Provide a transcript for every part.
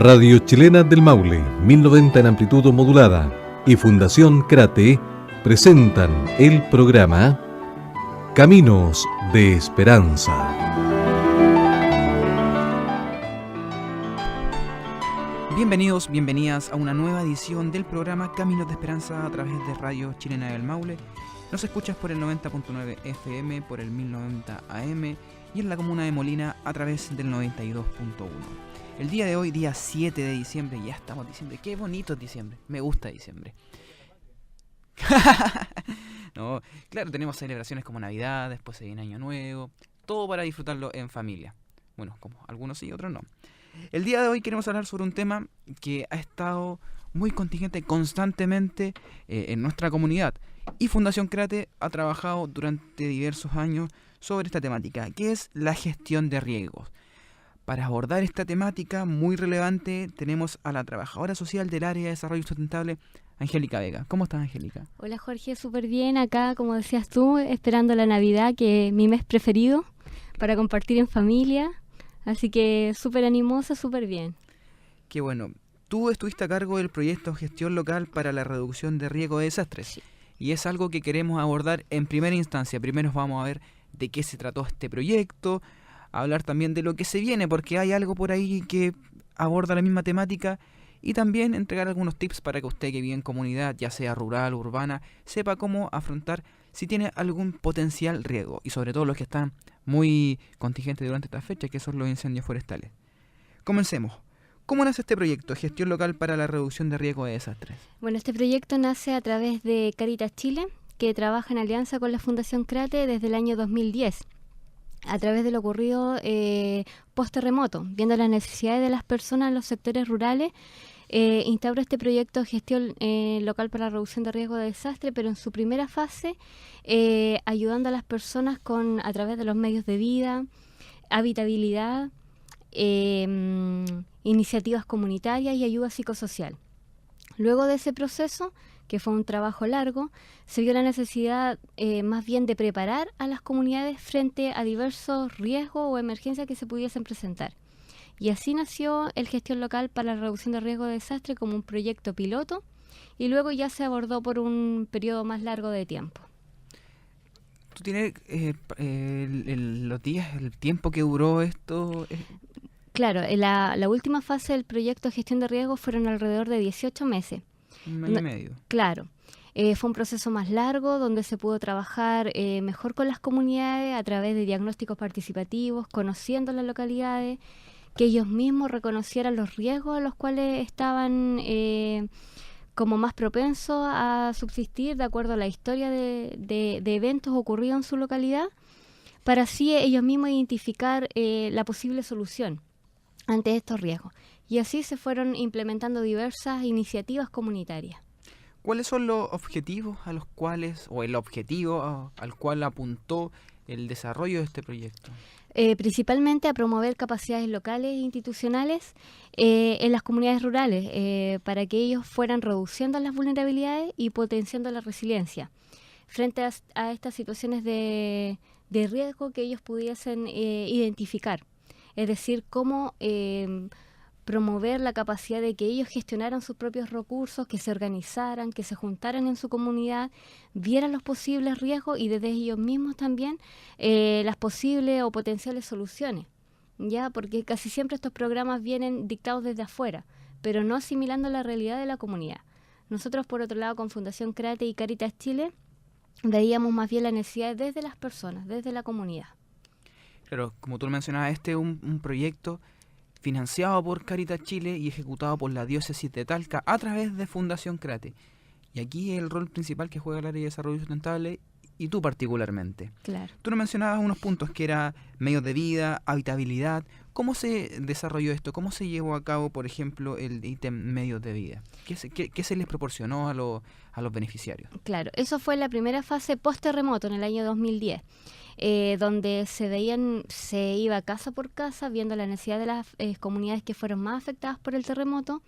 Radio Chilena del Maule, 1090 en amplitud modulada y Fundación Crate presentan el programa Caminos de Esperanza. Bienvenidos, bienvenidas a una nueva edición del programa Caminos de Esperanza a través de Radio Chilena del Maule. Nos escuchas por el 90.9 FM, por el 1090 AM y en la comuna de Molina a través del 92.1. El día de hoy, día 7 de diciembre, ya estamos en diciembre. Qué bonito es diciembre, me gusta diciembre. No, claro, tenemos celebraciones como Navidad, después se viene Año Nuevo, todo para disfrutarlo en familia. Bueno, como algunos sí, otros no. El día de hoy queremos hablar sobre un tema que ha estado muy contingente constantemente en nuestra comunidad, y Fundación Crate ha trabajado durante diversos años sobre esta temática, que es la gestión de riesgos. Para abordar esta temática muy relevante tenemos a la trabajadora social del área de desarrollo sustentable, Angélica Vega. ¿Cómo estás, Angélica? Hola, Jorge, súper bien acá, como decías tú, esperando la Navidad, que es mi mes preferido para compartir en familia. Así que súper animosa, súper bien. Qué bueno. Tú estuviste a cargo del proyecto Gestión Local para la Reducción de Riesgo de Desastres. Sí. Y es algo que queremos abordar en primera instancia. Primero vamos a ver de qué se trató este proyecto, hablar también de lo que se viene, porque hay algo por ahí que aborda la misma temática, y también entregar algunos tips para que usted que vive en comunidad, ya sea rural o urbana, sepa cómo afrontar si tiene algún potencial riesgo, y sobre todo los que están muy contingentes durante esta fecha, que son los incendios forestales. Comencemos. ¿Cómo nace este proyecto, Gestión Local para la Reducción de Riesgo de Desastres? Bueno, este proyecto nace a través de Cáritas Chile, que trabaja en alianza con la Fundación Crate desde el año 2010, a través de lo ocurrido post-terremoto, viendo las necesidades de las personas en los sectores rurales. Instaura este proyecto Gestión Local para la Reducción de Riesgo de Desastre, pero en su primera fase ayudando a las personas a través de los medios de vida, habitabilidad, iniciativas comunitarias y ayuda psicosocial. Luego de ese proceso, que fue un trabajo largo, se vio la necesidad más bien de preparar a las comunidades frente a diversos riesgos o emergencias que se pudiesen presentar. Y así nació el Gestión Local para la Reducción de Riesgo de Desastre como un proyecto piloto, y luego ya se abordó por un periodo más largo de tiempo. ¿Tú tienes los días, el tiempo que duró esto? Claro, la última fase del proyecto de gestión de riesgos fueron alrededor de 18 meses. Un año y medio. Claro. Fue un proceso más largo donde se pudo trabajar mejor con las comunidades a través de diagnósticos participativos, conociendo las localidades, que ellos mismos reconocieran los riesgos a los cuales estaban como más propensos a subsistir de acuerdo a la historia de eventos ocurridos en su localidad, para así ellos mismos identificar la posible solución ante estos riesgos. Y así se fueron implementando diversas iniciativas comunitarias. ¿Cuáles son los objetivos a los cuales, o el objetivo al cual apuntó el desarrollo de este proyecto? Principalmente a promover capacidades locales e institucionales en las comunidades rurales, para que ellos fueran reduciendo las vulnerabilidades y potenciando la resiliencia frente a estas situaciones de riesgo que ellos pudiesen identificar. Es decir, cómo promover la capacidad de que ellos gestionaran sus propios recursos, que se organizaran, que se juntaran en su comunidad, vieran los posibles riesgos y desde ellos mismos también las posibles o potenciales soluciones, ¿ya? Porque casi siempre estos programas vienen dictados desde afuera, pero no asimilando la realidad de la comunidad. Nosotros, por otro lado, con Fundación Crate y Cáritas Chile, veíamos más bien la necesidad desde las personas, desde la comunidad. Claro, como tú mencionabas, este es un proyecto financiado por Cáritas Chile y ejecutado por la diócesis de Talca a través de Fundación Crate. Y aquí el rol principal que juega el área de desarrollo sustentable, y tú particularmente. Claro. Tú nos mencionabas unos puntos que era medios de vida, habitabilidad. ¿Cómo se desarrolló esto? ¿Cómo se llevó a cabo, por ejemplo, el ítem medios de vida? ¿Qué se les proporcionó a los beneficiarios? Claro, eso fue la primera fase post-terremoto en el año 2010. Donde se iba casa por casa viendo la necesidad de las comunidades que fueron más afectadas por el terremoto,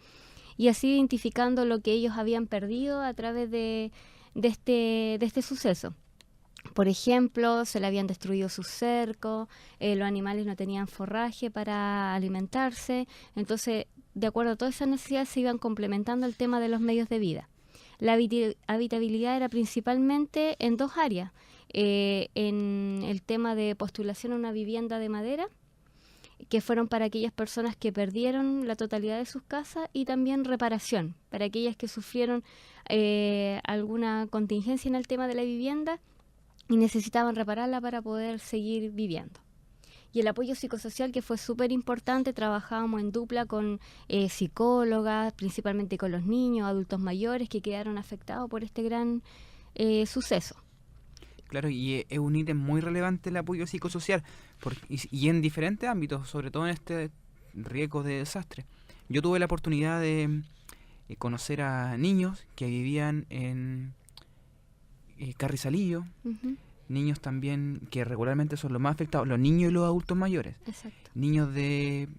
y así identificando lo que ellos habían perdido a través de este suceso. Por ejemplo, se le habían destruido sus cercos, los animales no tenían forraje para alimentarse, entonces de acuerdo a todas esas necesidades, se iban complementando el tema de los medios de vida. La habitabilidad era principalmente en 2 áreas. En el tema de postulación a una vivienda de madera, que fueron para aquellas personas que perdieron la totalidad de sus casas, y también reparación, para aquellas que sufrieron alguna contingencia en el tema de la vivienda y necesitaban repararla para poder seguir viviendo. Y el apoyo psicosocial, que fue súper importante, trabajábamos en dupla con psicólogas, principalmente con los niños, adultos mayores que quedaron afectados por este gran suceso. Claro, y es un ítem muy relevante el apoyo psicosocial, y en diferentes ámbitos, sobre todo en este riesgo de desastre. Yo tuve la oportunidad de conocer a niños que vivían en Carrizalillo, Uh-huh. niños también que regularmente son los más afectados, los niños y los adultos mayores, Exacto. niños de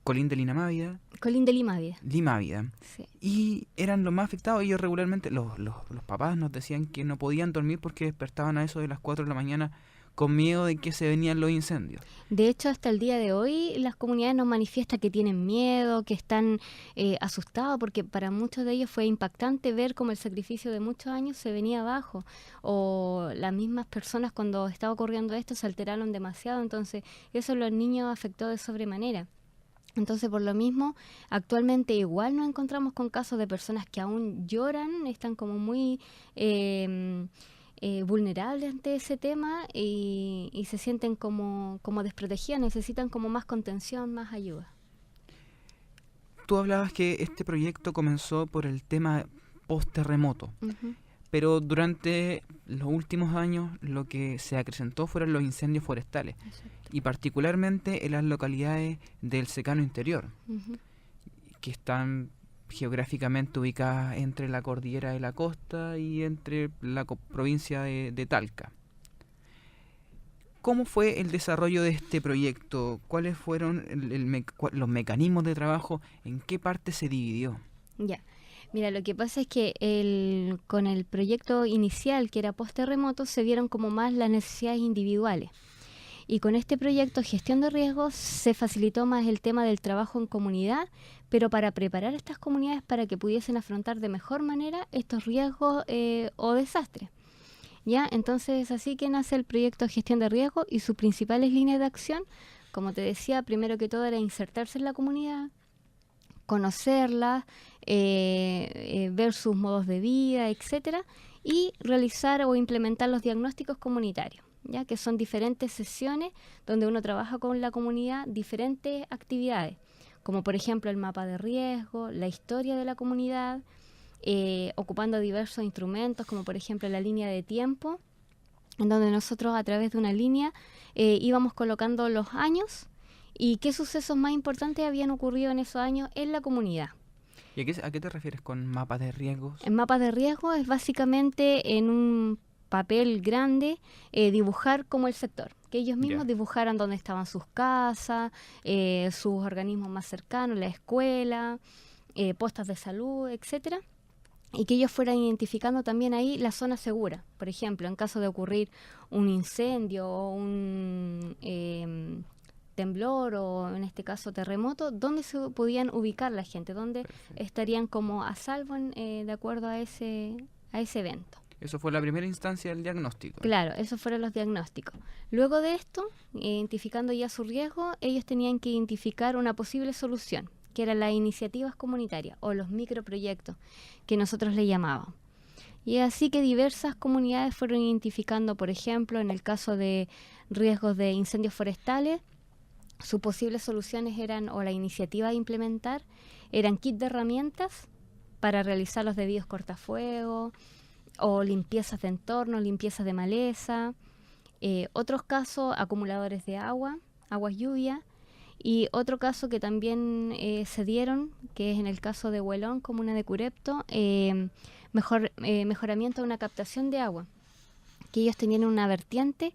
Colín de Limavia, Colín de Limavia. Sí. y eran los más afectados. Ellos regularmente, los papás nos decían que no podían dormir porque despertaban a eso de las 4 de la mañana con miedo de que se venían los incendios. De hecho, hasta el día de hoy las comunidades nos manifiestan que tienen miedo, que están asustados, porque para muchos de ellos fue impactante ver cómo el sacrificio de muchos años se venía abajo, o las mismas personas cuando estaba ocurriendo esto se alteraron demasiado, entonces eso a los niños afectó de sobremanera. Entonces, por lo mismo, actualmente igual nos encontramos con casos de personas que aún lloran, están como muy vulnerables ante ese tema y se sienten como desprotegidas, necesitan como más contención, más ayuda. Tú hablabas que este proyecto comenzó por el tema post-terremoto, Uh-huh. pero durante los últimos años lo que se acrecentó fueron los incendios forestales, y particularmente en las localidades del secano interior, Uh-huh. que están geográficamente ubicadas entre la cordillera de la costa y entre la provincia de Talca. ¿Cómo fue el desarrollo de este proyecto? ¿Cuáles fueron los mecanismos de trabajo? ¿En qué parte se dividió? Ya. Mira, lo que pasa es que con el proyecto inicial, que era post-terremoto, se vieron como más las necesidades individuales. Y con este proyecto, Gestión de Riesgos, se facilitó más el tema del trabajo en comunidad, pero para preparar a estas comunidades para que pudiesen afrontar de mejor manera estos riesgos o desastres. ¿Ya? Entonces es así que nace el proyecto Gestión de Riesgos, y sus principales líneas de acción, como te decía, primero que todo era insertarse en la comunidad, conocerla, ver sus modos de vida, etcétera, y realizar o implementar los diagnósticos comunitarios, ya que son diferentes sesiones donde uno trabaja con la comunidad diferentes actividades, como por ejemplo el mapa de riesgo, la historia de la comunidad, ocupando diversos instrumentos, como por ejemplo la línea de tiempo, en donde nosotros a través de una línea íbamos colocando los años y qué sucesos más importantes habían ocurrido en esos años en la comunidad. ¿Y a qué te refieres con mapas de riesgos? El mapa de riesgo es básicamente en un papel grande dibujar como el sector, que ellos mismos dibujaran dónde estaban sus casas, sus organismos más cercanos, la escuela, postas de salud, etcétera, y que ellos fueran identificando también ahí la zona segura. Por ejemplo, en caso de ocurrir un incendio o un temblor, o en este caso terremoto, dónde se podían ubicar la gente, dónde estarían como a salvo de acuerdo a ese evento. Eso fue la primera instancia del diagnóstico. Claro, esos fueron los diagnósticos. Luego de esto, identificando ya su riesgo, ellos tenían que identificar una posible solución, que eran las iniciativas comunitarias o los microproyectos que nosotros le llamábamos. Y así que diversas comunidades fueron identificando, por ejemplo, en el caso de riesgos de incendios forestales, sus posibles soluciones eran, o la iniciativa a implementar, eran kits de herramientas para realizar los debidos cortafuegos, o limpiezas de entorno, limpiezas de maleza. Otros casos, acumuladores de agua, aguas lluvia. Y otro caso que también se dieron, que es en el caso de Huelón, comuna de Curepto, mejoramiento de una captación de agua, que ellos tenían una vertiente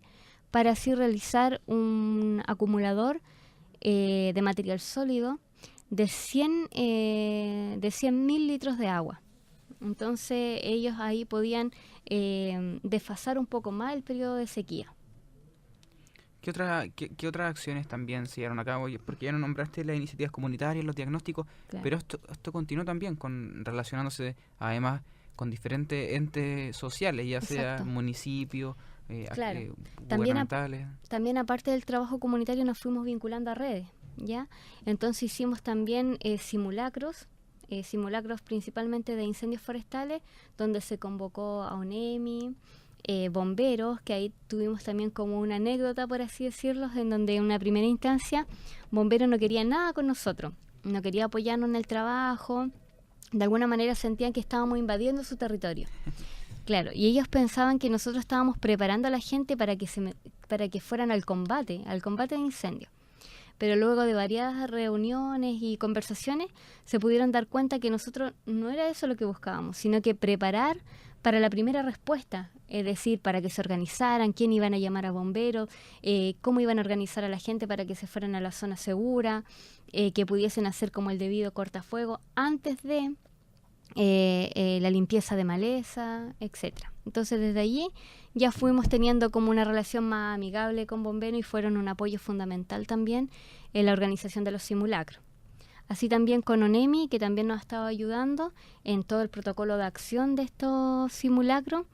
para así realizar un acumulador de material sólido de 100.000 litros de agua. Entonces ellos ahí podían desfasar un poco más el periodo de sequía. ¿Qué otras acciones también se llevaron a cabo? Porque ya no nombraste las iniciativas comunitarias, los diagnósticos, Claro. pero esto continuó también relacionándose además con diferentes entes sociales, ya sea Exacto. municipios, Claro. gubernamentales. También aparte del trabajo comunitario nos fuimos vinculando a redes, ¿ya? Entonces hicimos también simulacros principalmente de incendios forestales, donde se convocó a ONEMI, bomberos, que ahí tuvimos también como una anécdota, por así decirlo, en donde en una primera instancia bomberos no querían nada con nosotros, no quería apoyarnos en el trabajo, de alguna manera sentían que estábamos invadiendo su territorio. Claro, y ellos pensaban que nosotros estábamos preparando a la gente para que fueran al combate de incendios. Pero luego de varias reuniones y conversaciones se pudieron dar cuenta que nosotros no era eso lo que buscábamos, sino que preparar para la primera respuesta, es decir, para que se organizaran, quién iban a llamar a bomberos, cómo iban a organizar a la gente para que se fueran a la zona segura, que pudiesen hacer como el debido cortafuego antes de la limpieza de maleza, etcétera. Entonces desde allí ya fuimos teniendo como una relación más amigable con bomberos y fueron un apoyo fundamental también en la organización de los simulacros. Así también con ONEMI, que también nos ha estado ayudando en todo el protocolo de acción de estos simulacros,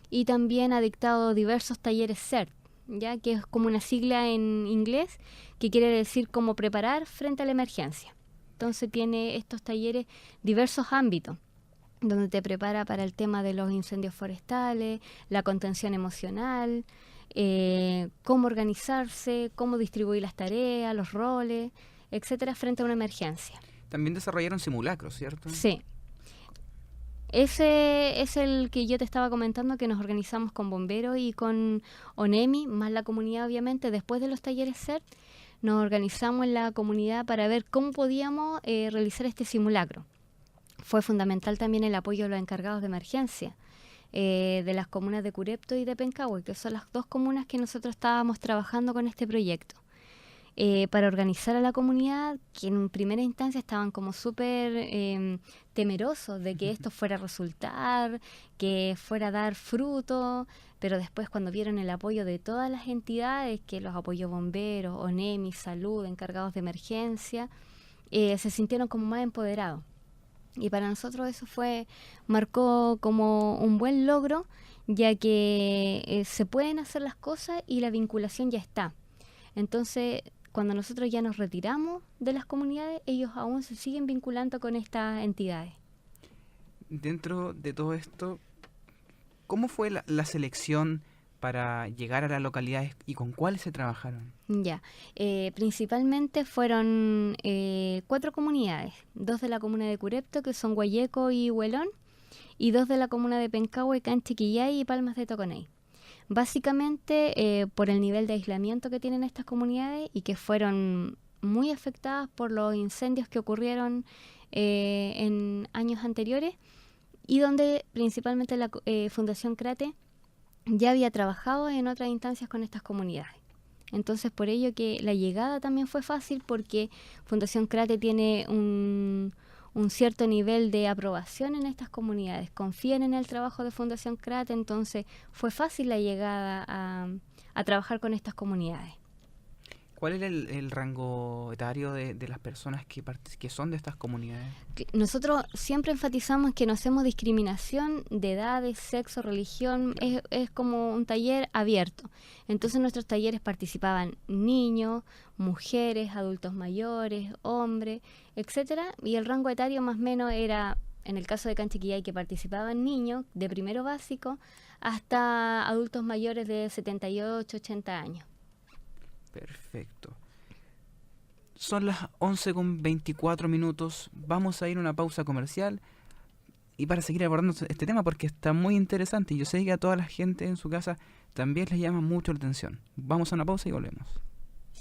y también ha dictado diversos talleres CERT, ya que es como una sigla en inglés que quiere decir cómo preparar frente a la emergencia. Entonces tiene estos talleres diversos ámbitos, donde te prepara para el tema de los incendios forestales, la contención emocional, cómo organizarse, cómo distribuir las tareas, los roles, etcétera, frente a una emergencia. También desarrollaron simulacros, ¿cierto? Sí. Ese es el que yo te estaba comentando, que nos organizamos con bomberos y con ONEMI, más la comunidad obviamente. Después de los talleres CERT, nos organizamos en la comunidad para ver cómo podíamos realizar este simulacro. Fue fundamental también el apoyo de los encargados de emergencia de las comunas de Curepto y de Pencahue, que son las dos comunas que nosotros estábamos trabajando con este proyecto. Para organizar a la comunidad, que en primera instancia estaban como súper temerosos de que esto fuera a resultar, que fuera a dar fruto, pero después cuando vieron el apoyo de todas las entidades, que los apoyó bomberos, ONEMI, salud, encargados de emergencia, se sintieron como más empoderados. Y para nosotros eso marcó como un buen logro, ya que se pueden hacer las cosas y la vinculación ya está. Entonces, cuando nosotros ya nos retiramos de las comunidades, ellos aún se siguen vinculando con estas entidades. Dentro de todo esto, ¿cómo fue la selección para llegar a las localidades y con cuáles se trabajaron? Ya, principalmente fueron 4 comunidades, 2 de la comuna de Curepto, que son Guayeco y Huelón, y 2 de la comuna de Pencahue, Canchiquillay y Palmas de Toconey. Básicamente por el nivel de aislamiento que tienen estas comunidades y que fueron muy afectadas por los incendios que ocurrieron en años anteriores, y donde principalmente la Fundación Crate ya había trabajado en otras instancias con estas comunidades. Entonces, por ello que la llegada también fue fácil, porque Fundación Crate tiene un cierto nivel de aprobación en estas comunidades, confían en el trabajo de Fundación Crate, entonces fue fácil la llegada a trabajar con estas comunidades. ¿Cuál es el rango etario de las personas que son de estas comunidades? Nosotros siempre enfatizamos que no hacemos discriminación de edades, sexo, religión, es como un taller abierto. Entonces en nuestros talleres participaban niños, mujeres, adultos mayores, hombres, etcétera, y el rango etario más o menos era, en el caso de Canchiquillay, que participaban niños de primero básico hasta adultos mayores de 78, 80 años. Perfecto. Son las 11:24. Vamos a ir a una pausa comercial y para seguir abordando este tema, porque está muy interesante y yo sé que a toda la gente en su casa también les llama mucho la atención. Vamos a una pausa y volvemos.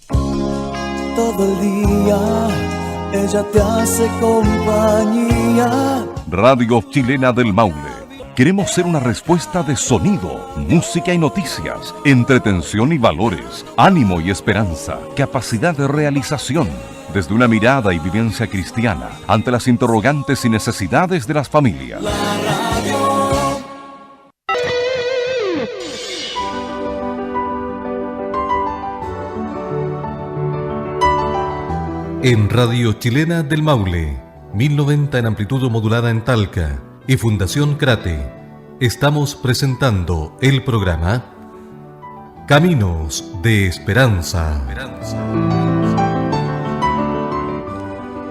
Todo el día ella te hace compañía. Radio Chilena del Maule. Queremos ser una respuesta de sonido, música y noticias, entretención y valores, ánimo y esperanza, capacidad de realización, desde una mirada y vivencia cristiana ante las interrogantes y necesidades de las familias. La radio. En Radio Chilena del Maule, 1090 en amplitud modulada en Talca y Fundación Crate, estamos presentando el programa Caminos de Esperanza.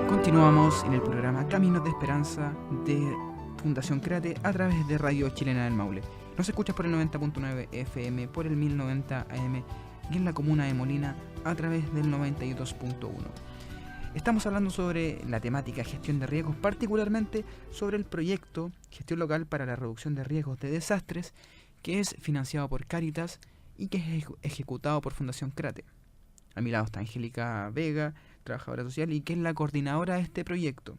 Continuamos en el programa Caminos de Esperanza de Fundación Crate a través de Radio Chilena del Maule. Nos escuchas por el 90.9 FM, por el 1090 AM y en la comuna de Molina a través del 92.1. Estamos hablando sobre la temática gestión de riesgos, particularmente sobre el proyecto Gestión Local para la Reducción de Riesgos de Desastres, que es financiado por Cáritas y que es ejecutado por Fundación Crate. A mi lado está Angélica Vega, trabajadora social y que es la coordinadora de este proyecto.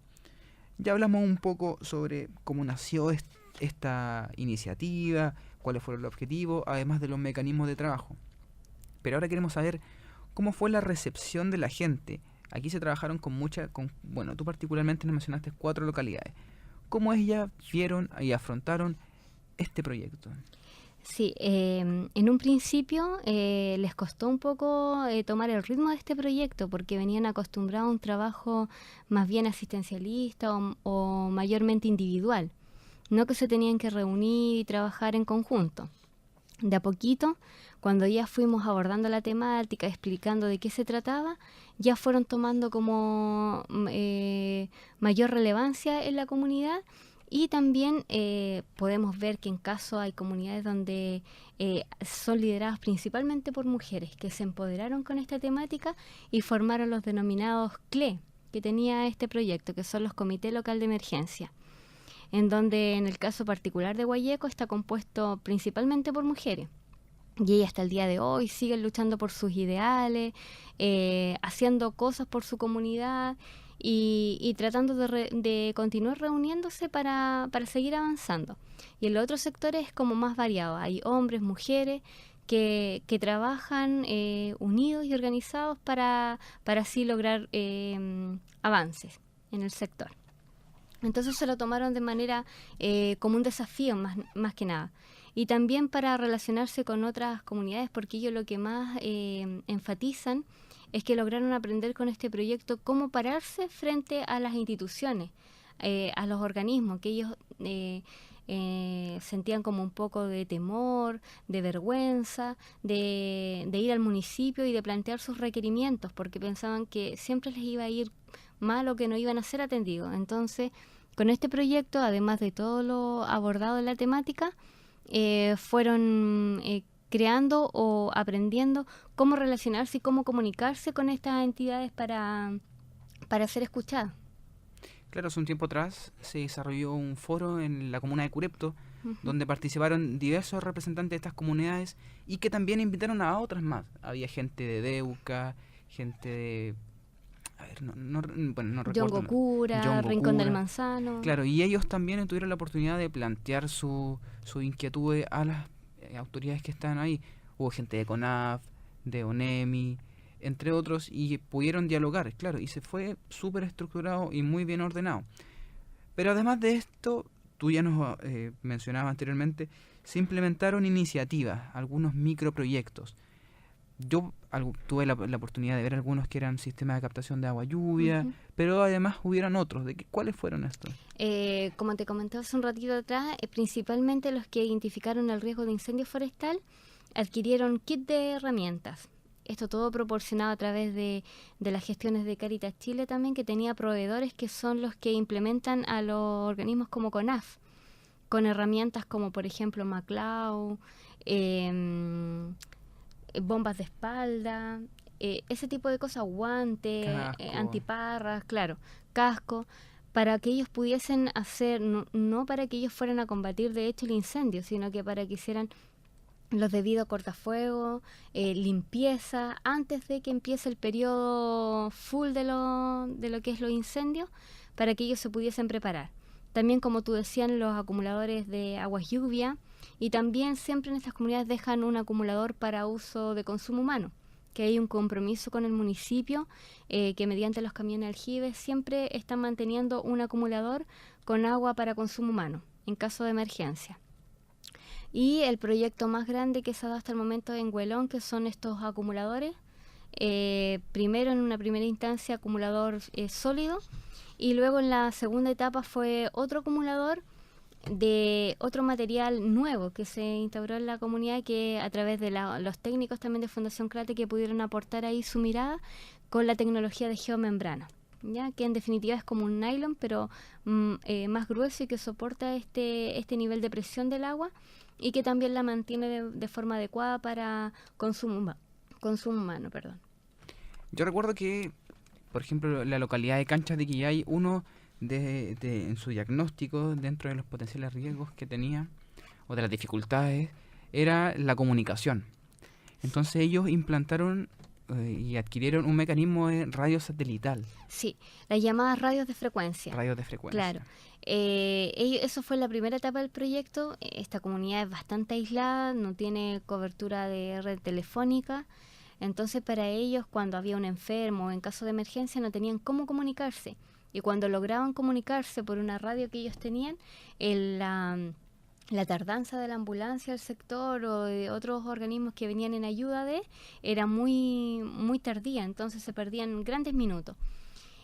Ya hablamos un poco sobre cómo nació esta iniciativa, cuáles fueron los objetivos, además de los mecanismos de trabajo. Pero ahora queremos saber cómo fue la recepción de la gente. Aquí se trabajaron bueno, tú particularmente nos mencionaste 4 localidades. ¿Cómo ellas vieron y afrontaron este proyecto? Sí, en un principio les costó un poco tomar el ritmo de este proyecto porque venían acostumbrados a un trabajo más bien asistencialista o mayormente individual, no que se tenían que reunir y trabajar en conjunto. De a poquito, cuando ya fuimos abordando la temática, explicando de qué se trataba, ya fueron tomando como mayor relevancia en la comunidad. Y también podemos ver que en caso hay comunidades donde son lideradas principalmente por mujeres que se empoderaron con esta temática y formaron los denominados CLE que tenía este proyecto, que son los Comité Local de Emergencia, en donde en el caso particular de Guayeco está compuesto principalmente por mujeres. Y ellas hasta el día de hoy siguen luchando por sus ideales, haciendo cosas por su comunidad y tratando de continuar reuniéndose para seguir avanzando. Y en los otros sectores es como más variado. Hay hombres, mujeres que trabajan unidos y organizados para así lograr avances en el sector. Entonces se lo tomaron de manera como un desafío más que nada. Y también para relacionarse con otras comunidades, porque ellos lo que más enfatizan es que lograron aprender con este proyecto cómo pararse frente a las instituciones, a los organismos, que ellos sentían como un poco de temor, de vergüenza, de ir al municipio y de plantear sus requerimientos, porque pensaban que siempre les iba a ir mal o que no iban a ser atendidos. Entonces, con este proyecto, además de todo lo abordado en la temática, fueron creando o aprendiendo cómo relacionarse y cómo comunicarse con estas entidades para ser escuchadas. Claro, hace un tiempo atrás se desarrolló un foro en la comuna de Curepto, Uh-huh. donde participaron diversos representantes de estas comunidades y que también invitaron a otras más. Había gente de Deuca, gente de... A ver, no recuerdo. Yongokura, Rincón del Manzano. Claro, y ellos también tuvieron la oportunidad de plantear su inquietud a las autoridades que estaban ahí. Hubo gente de CONAF, de ONEMI, entre otros, y pudieron dialogar, claro, y se fue súper estructurado y muy bien ordenado. Pero además de esto, tú ya nos mencionabas anteriormente, se implementaron iniciativas, algunos microproyectos. Yo tuve la oportunidad de ver algunos que eran sistemas de captación de agua lluvia, uh-huh. Pero además hubieron otros. ¿Cuáles fueron estos? Como te comentaba hace un ratito atrás, principalmente los que identificaron el riesgo de incendio forestal adquirieron kit de herramientas. Esto todo proporcionado a través de las gestiones de Cáritas Chile también, que tenía proveedores que son los que implementan a los organismos como CONAF, con herramientas como por ejemplo MacLeod, bombas de espalda, ese tipo de cosas, guantes, antiparras, claro, casco, para que ellos pudiesen hacer, no para que ellos fueran a combatir de hecho el incendio, sino que para que hicieran los debidos cortafuegos, limpieza, antes de que empiece el periodo full de lo que es los incendios, para que ellos se pudiesen preparar. También, como tú decías, los acumuladores de aguas lluvia, y también siempre en estas comunidades dejan un acumulador para uso de consumo humano, que hay un compromiso con el municipio, que mediante los camiones aljibes siempre están manteniendo un acumulador con agua para consumo humano, en caso de emergencia. Y el proyecto más grande que se ha dado hasta el momento en Huelón, que son estos acumuladores, primero en una primera instancia acumulador sólido, y luego en la segunda etapa fue otro acumulador de otro material nuevo que se instauró en la comunidad, que a través de los técnicos también de Fundación Crate, que pudieron aportar ahí su mirada con la tecnología de geomembrana, ¿ya? Que en definitiva es como un nylon, pero más grueso, y que soporta este nivel de presión del agua, y que también la mantiene de forma adecuada para consumo humano. Yo recuerdo que, por ejemplo, la localidad de Canchas de Quillay, uno en su diagnóstico, dentro de los potenciales riesgos que tenía, o de las dificultades, era la comunicación. Entonces ellos implantaron y adquirieron un mecanismo de radio satelital. Sí, las llamadas radios de frecuencia. Radios de frecuencia. Claro. Eso fue la primera etapa del proyecto. Esta comunidad es bastante aislada, no tiene cobertura de red telefónica. Entonces, para ellos, cuando había un enfermo o en caso de emergencia, no tenían cómo comunicarse. Y cuando lograban comunicarse por una radio que ellos tenían, la tardanza de la ambulancia del sector o de otros organismos que venían en ayuda era muy, muy tardía, entonces se perdían grandes minutos.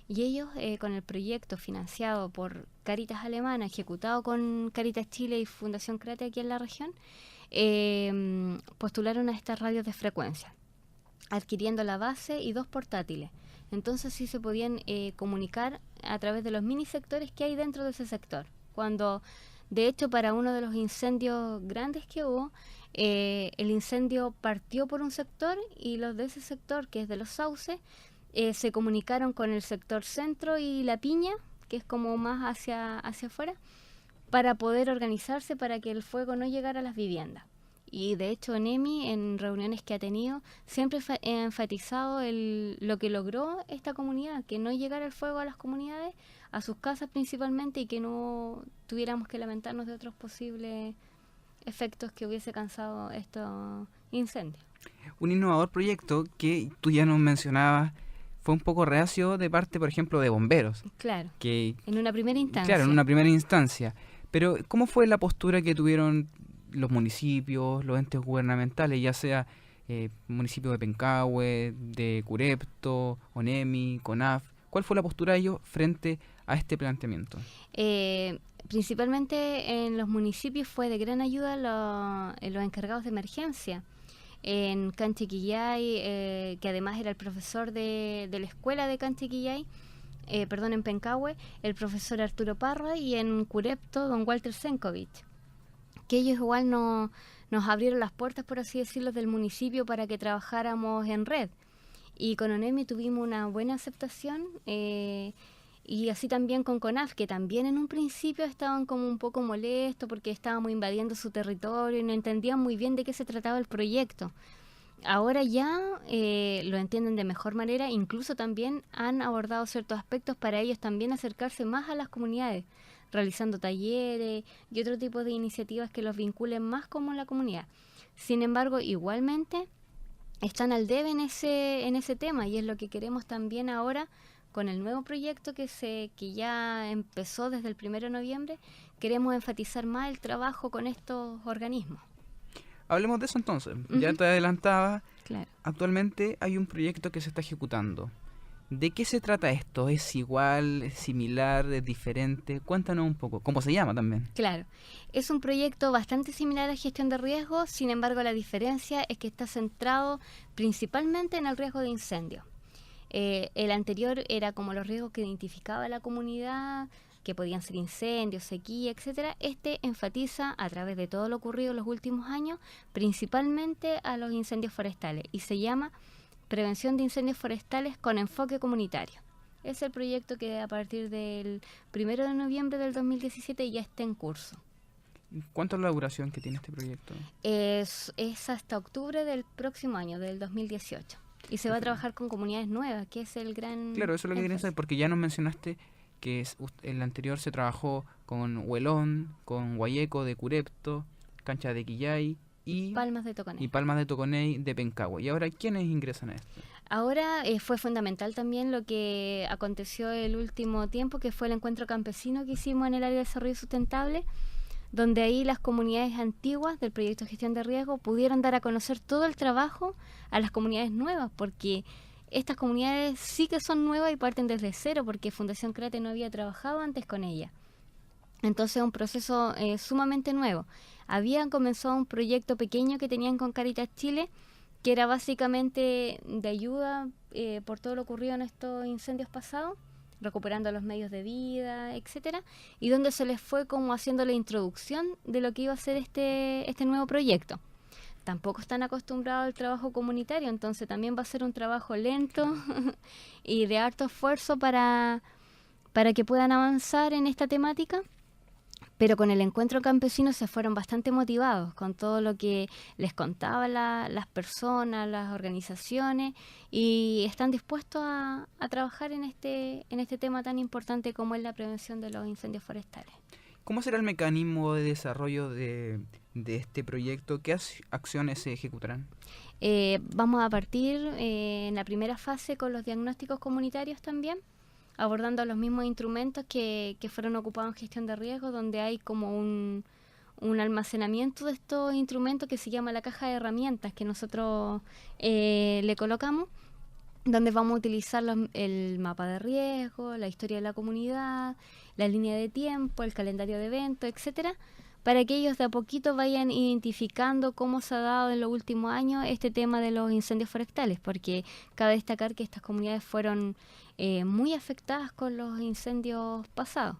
Y ellos, con el proyecto financiado por Cáritas Alemana, ejecutado con Cáritas Chile y Fundación Crate aquí en la región, postularon a estas radios de frecuencia, adquiriendo la base y 2 portátiles. Entonces sí se podían comunicar a través de los mini sectores que hay dentro de ese sector. Cuando, de hecho, para uno de los incendios grandes que hubo, el incendio partió por un sector, y los de ese sector, que es de los sauces, se comunicaron con el sector centro y La Piña, que es como más hacia afuera, para poder organizarse para que el fuego no llegara a las viviendas. Y de hecho NEMI, en reuniones que ha tenido, siempre ha enfatizado lo que logró esta comunidad, que no llegara el fuego a las comunidades, a sus casas principalmente, y que no tuviéramos que lamentarnos de otros posibles efectos que hubiese causado estos incendios. Un innovador proyecto que tú ya nos mencionabas fue un poco reacio de parte, por ejemplo, de bomberos. Claro, Que, en una primera instancia. claro, en una primera instancia. Pero, ¿cómo fue la postura que tuvieron los municipios, los entes gubernamentales, ya sea municipio de Pencahue, de Curepto, ONEMI, CONAF? ¿Cuál fue la postura de ellos frente a este planteamiento? Principalmente en los municipios fue de gran ayuda los encargados de emergencia. En Canchiquillay, que además era el profesor de la escuela de Canchiquillay, en Pencahue, el profesor Arturo Parra, y en Curepto, don Walter Senkovich, que ellos igual nos abrieron las puertas, por así decirlo, del municipio para que trabajáramos en red. Y con ONEMI tuvimos una buena aceptación, y así también con CONAF, que también en un principio estaban como un poco molestos porque estábamos invadiendo su territorio y no entendían muy bien de qué se trataba el proyecto. Ahora ya lo entienden de mejor manera, incluso también han abordado ciertos aspectos para ellos también acercarse más a las comunidades, realizando talleres y otro tipo de iniciativas que los vinculen más con la comunidad. Sin embargo, igualmente están al debe en ese tema, y es lo que queremos también ahora con el nuevo proyecto que ya empezó desde el 1 de noviembre. Queremos enfatizar más el trabajo con estos organismos. Hablemos de eso entonces. Ya te adelantaba. Claro. Actualmente hay un proyecto que se está ejecutando. ¿De qué se trata esto? ¿Es igual? ¿Es similar? ¿Es diferente? Cuéntanos un poco. ¿Cómo se llama también? Claro. Es un proyecto bastante similar a gestión de riesgos, sin embargo la diferencia es que está centrado principalmente en el riesgo de incendio. El anterior era como los riesgos que identificaba la comunidad, que podían ser incendios, sequía, etcétera. Este enfatiza, a través de todo lo ocurrido en los últimos años, principalmente a los incendios forestales, y se llama Prevención de Incendios Forestales con Enfoque Comunitario. Es el proyecto que a partir del 1 de noviembre del 2017 ya está en curso. ¿Cuánto es la duración que tiene este proyecto? Es hasta octubre del próximo año, del 2018. Y se va a trabajar con comunidades nuevas, que es el gran... Claro, eso es lo que quería saber, porque ya nos mencionaste que el anterior se trabajó con Huelón, con Guayeco de Curepto, Cancha de Quillay y Palmas de Toconey. Y Palmas de Toconey de Pencahue. ¿Y ahora quiénes ingresan a esto? Ahora fue fundamental también lo que aconteció el último tiempo, que fue el encuentro campesino que hicimos en el área de desarrollo sustentable, donde ahí las comunidades antiguas del proyecto de gestión de riesgo pudieron dar a conocer todo el trabajo a las comunidades nuevas, porque estas comunidades sí que son nuevas y parten desde cero, porque Fundación Crate no había trabajado antes con ella. Entonces es un proceso sumamente nuevo. Habían comenzado un proyecto pequeño que tenían con Cáritas Chile, que era básicamente de ayuda por todo lo ocurrido en estos incendios pasados, recuperando los medios de vida, etcétera, y donde se les fue como haciendo la introducción de lo que iba a ser este nuevo proyecto. Tampoco están acostumbrados al trabajo comunitario, entonces también va a ser un trabajo lento y de harto esfuerzo para que puedan avanzar en esta temática. Pero con el encuentro campesino se fueron bastante motivados con todo lo que les contaban las personas, las organizaciones, y están dispuestos a trabajar en este tema tan importante como es la prevención de los incendios forestales. ¿Cómo será el mecanismo de desarrollo de este proyecto? ¿Qué acciones se ejecutarán? Vamos a partir en la primera fase con los diagnósticos comunitarios también, abordando los mismos instrumentos que fueron ocupados en gestión de riesgo, donde hay como un almacenamiento de estos instrumentos que se llama la caja de herramientas que nosotros le colocamos, donde vamos a utilizar el mapa de riesgo, la historia de la comunidad, la línea de tiempo, el calendario de eventos, etcétera, para que ellos de a poquito vayan identificando cómo se ha dado en los últimos años este tema de los incendios forestales, porque cabe destacar que estas comunidades fueron muy afectadas con los incendios pasados.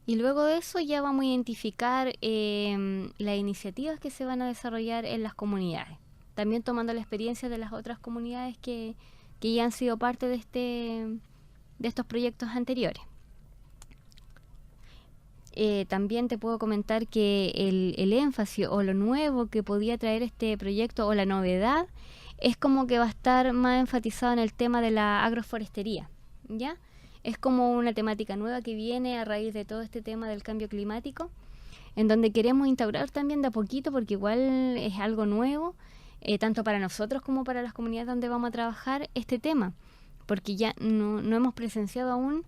Y luego de eso ya vamos a identificar las iniciativas que se van a desarrollar en las comunidades, también tomando la experiencia de las otras comunidades que ya han sido parte de estos proyectos anteriores. También te puedo comentar que el énfasis o lo nuevo que podía traer este proyecto o la novedad es como que va a estar más enfatizado en el tema de la agroforestería, ¿ya? Es como una temática nueva que viene a raíz de todo este tema del cambio climático, en donde queremos instaurar también de a poquito, porque igual es algo nuevo, tanto para nosotros como para las comunidades donde vamos a trabajar este tema, porque ya no hemos presenciado aún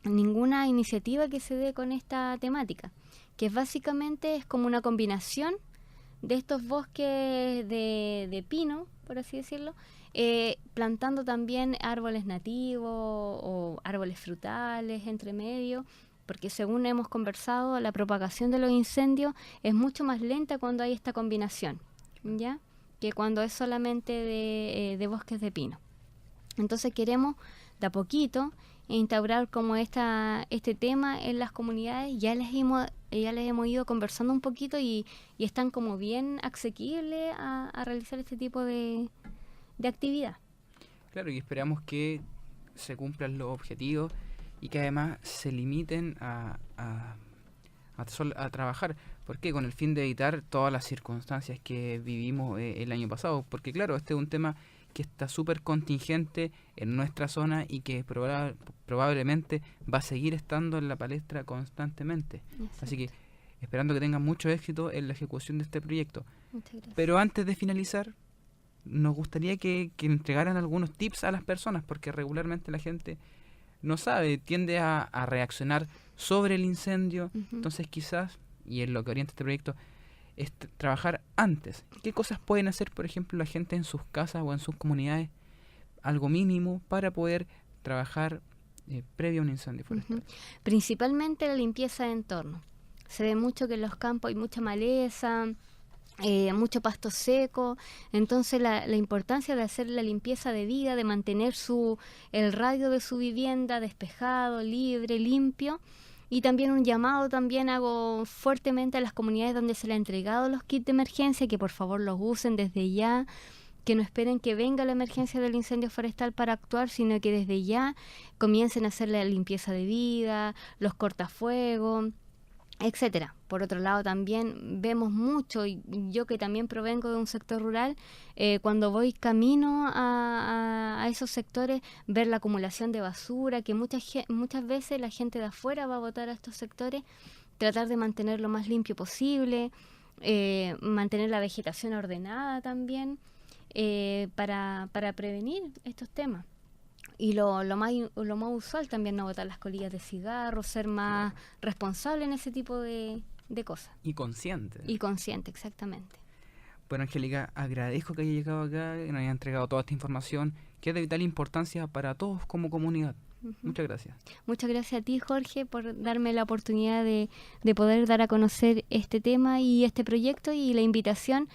ninguna iniciativa que se dé con esta temática, que básicamente es como una combinación de estos bosques de pino, por así decirlo, plantando también árboles nativos o árboles frutales entre medio, porque según hemos conversado, la propagación de los incendios es mucho más lenta cuando hay esta combinación, ¿ya?, que cuando es solamente de bosques de pino. Entonces queremos de a poquito instaurar como este tema en las comunidades. Ya les hemos ido conversando un poquito y están como bien asequibles a realizar este tipo de actividad. Claro, y esperamos que se cumplan los objetivos y que además se limiten a trabajar. ¿Por qué? Con el fin de evitar todas las circunstancias que vivimos el año pasado. Porque claro, este es un tema que está súper contingente en nuestra zona y que probablemente va a seguir estando en la palestra constantemente. Exacto. Así que esperando que tengan mucho éxito en la ejecución de este proyecto. Muchas gracias. Pero antes de finalizar, nos gustaría que entregaran algunos tips a las personas, porque regularmente la gente no sabe, tiende a reaccionar sobre el incendio. Ujú. Entonces quizás, y en lo que orienta este proyecto, es trabajar antes. ¿Qué cosas pueden hacer, por ejemplo, la gente en sus casas o en sus comunidades, algo mínimo para poder trabajar previo a un incendio forestal? Ujú. Principalmente la limpieza de entorno. Se ve mucho que en los campos hay mucha maleza, mucho pasto seco, entonces la importancia de hacer la limpieza de vida, de mantener el radio de su vivienda despejado, libre, limpio. Y también un llamado también hago fuertemente a las comunidades donde se les ha entregado los kits de emergencia, que por favor los usen desde ya, que no esperen que venga la emergencia del incendio forestal para actuar, sino que desde ya comiencen a hacer la limpieza de vida, los cortafuegos, etcétera. Por otro lado también vemos mucho, y yo que también provengo de un sector rural, cuando voy camino a esos sectores, ver la acumulación de basura, que muchas veces la gente de afuera va a botar a estos sectores, tratar de mantener lo más limpio posible, mantener la vegetación ordenada también, para prevenir estos temas. Y lo más usual también, no botar las colillas de cigarro, ser más responsable en ese tipo de de cosas. Y consciente. Y consciente, exactamente. Bueno, Angélica, agradezco que haya llegado acá y nos haya entregado toda esta información que es de vital importancia para todos como comunidad. Muchas gracias. Muchas gracias a ti, Jorge, por darme la oportunidad de poder dar a conocer este tema y este proyecto, y la invitación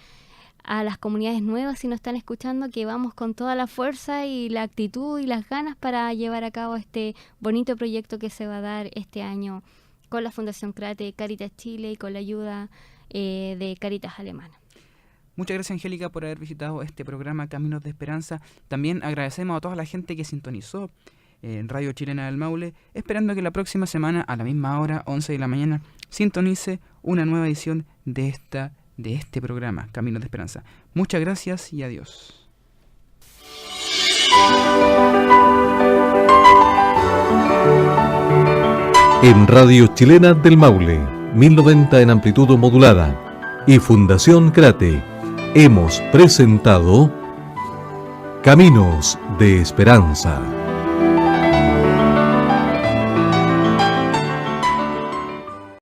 a las comunidades nuevas, si nos están escuchando, que vamos con toda la fuerza y la actitud y las ganas para llevar a cabo este bonito proyecto que se va a dar este año con la Fundación Crate, Caritas Chile y con la ayuda de Caritas Alemana. Muchas gracias, Angélica, por haber visitado este programa Caminos de Esperanza. También agradecemos a toda la gente que sintonizó en Radio Chilena del Maule, esperando que la próxima semana a la misma hora, 11 de la mañana, sintonice una nueva edición de este programa Caminos de Esperanza. Muchas gracias y adiós. En Radio Chilena del Maule, 1090 en amplitud modulada, y Fundación Crate, hemos presentado Caminos de Esperanza.